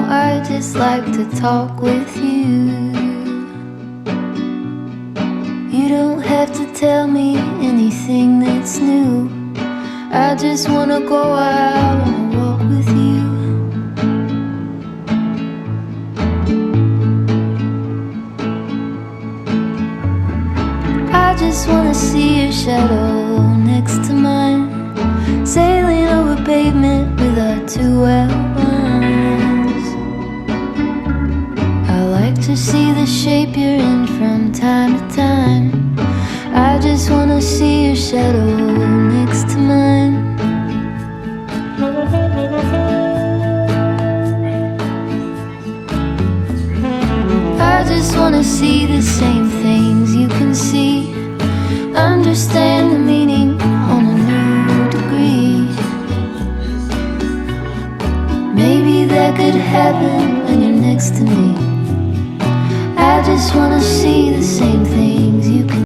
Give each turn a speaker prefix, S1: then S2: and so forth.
S1: I just like to talk with you. You don't have to tell me anything that's new. I just wanna go out on a walk with you. I just wanna see your shadow next to mine, sailing over pavement with our two outlines. I like to see the shape you're in from time to time. I just wanna see your shadow next to mine. I just wanna see the same things you can see, understand the meaning on a new degree. Maybe that could happen when you're next to me. I just wanna see